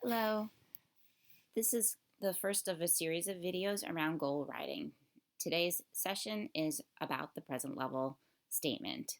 Hello. This is the first of a series of videos around goal writing. Today's session is about the present level statement.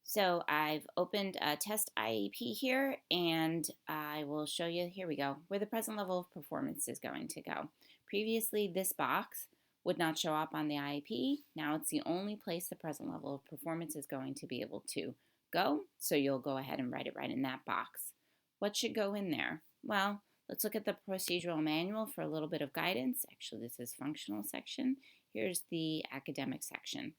So I've opened a test IEP here and I will show you, here we go, where the present level of performance is going to go. Previously, this box would not show up on the IEP. Now it's the only place the present level of performance is going to be able to go. So you'll go ahead and write it right in that box. What should go in there? Well, let's look at the procedural manual for a little bit of guidance. Actually, this is functional section. Here's the academic section.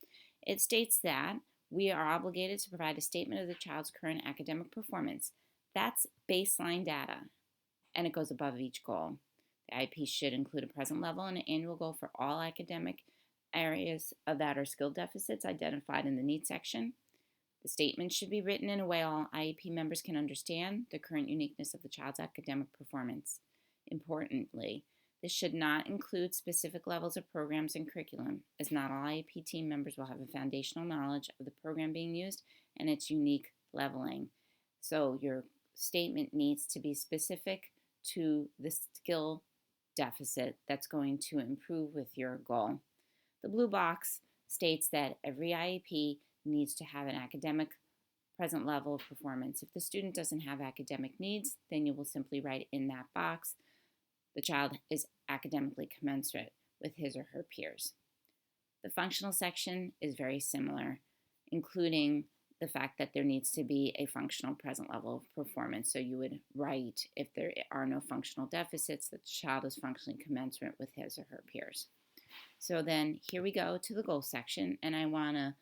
It states that we are obligated to provide a statement of the child's current academic performance. That's baseline data, and it goes above each goal. The IEP should include a present level and an annual goal for all academic areas of that are skill deficits identified in the needs section. The statement should be written in a way all IEP members can understand the current uniqueness of the child's academic performance. Importantly, this should not include specific levels of programs and curriculum, as not all IEP team members will have a foundational knowledge of the program being used and its unique leveling. So your statement needs to be specific to the skill deficit that's going to improve with your goal. The blue box states that every IEP needs to have an academic present level of performance. If the student doesn't have academic needs, then you will simply write in that box, the child is academically commensurate with his or her peers. The functional section is very similar, including the fact that there needs to be a functional present level of performance. So you would write, if there are no functional deficits, that the child is functionally commensurate with his or her peers. So then here we go to the goal section, and I want to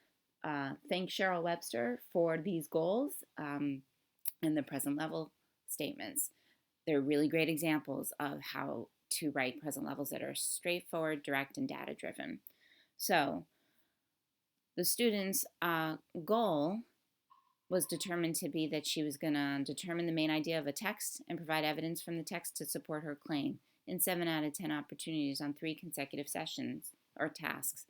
thank Cheryl Webster for these goals and the present level statements. They're really great examples of how to write present levels that are straightforward, direct, and data driven. So the student's goal was determined to be that she was going to determine the main idea of a text and provide evidence from the text to support her claim in 7 out of 10 opportunities on 3 consecutive sessions or tasks.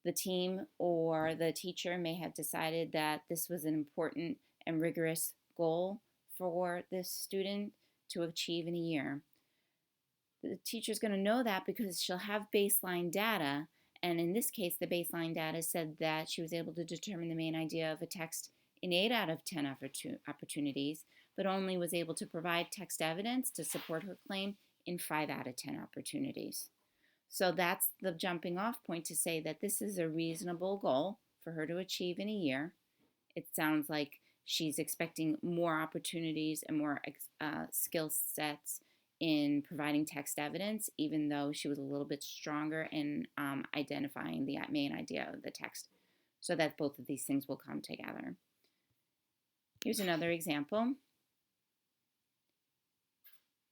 The team or the teacher may have decided that this was an important and rigorous goal for this student to achieve in a year. The teacher's going to know that because she'll have baseline data, and in this case, the baseline data said that she was able to determine the main idea of a text in 8 out of 10 opportunities, but only was able to provide text evidence to support her claim in 5 out of 10 opportunities. So that's the jumping off point to say that this is a reasonable goal for her to achieve in a year. It sounds like she's expecting more opportunities and more skill sets in providing text evidence, even though she was a little bit stronger in identifying the main idea of the text, so that both of these things will come together. Here's another example.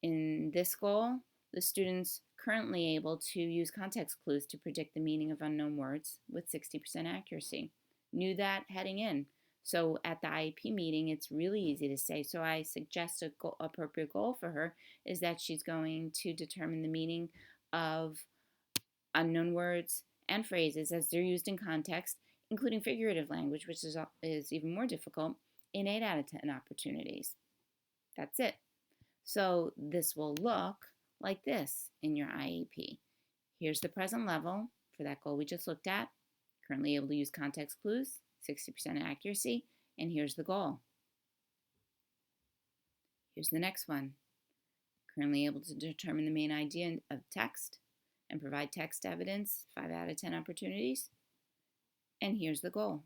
In this goal, the student's currently able to use context clues to predict the meaning of unknown words with 60% accuracy. Knew that heading in. So at the IEP meeting, it's really easy to say. So I suggest an appropriate goal for her is that she's going to determine the meaning of unknown words and phrases as they're used in context, including figurative language, which is even more difficult, in 8 out of 10 opportunities. That's it. So this will look like this in your IEP. Here's the present level for that goal we just looked at. Currently able to use context clues, 60% accuracy, and here's the goal. Here's the next one. Currently able to determine the main idea of text and provide text evidence, 5 out of 10 opportunities, and here's the goal.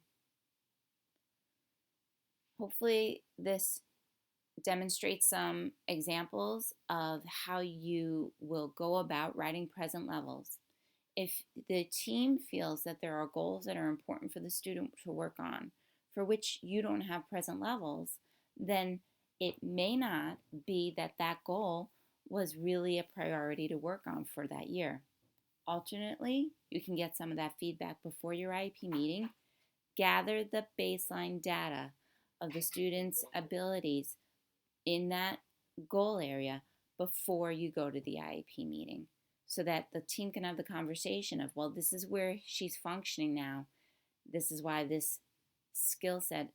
Hopefully this demonstrates some examples of how you will go about writing present levels. If the team feels that there are goals that are important for the student to work on, for which you don't have present levels, then it may not be that that goal was really a priority to work on for that year. Alternately, you can get some of that feedback before your IEP meeting. Gather the baseline data of the student's abilities in that goal area before you go to the IEP meeting so that the team can have the conversation of, well, this is where she's functioning now. This is why this skill set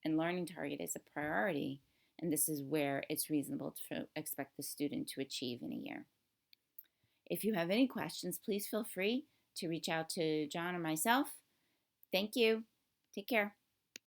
and learning target is a priority. and this is where it's reasonable to expect the student to achieve in a year. If you have any questions, please feel free to reach out to John or myself. Thank you. Take care.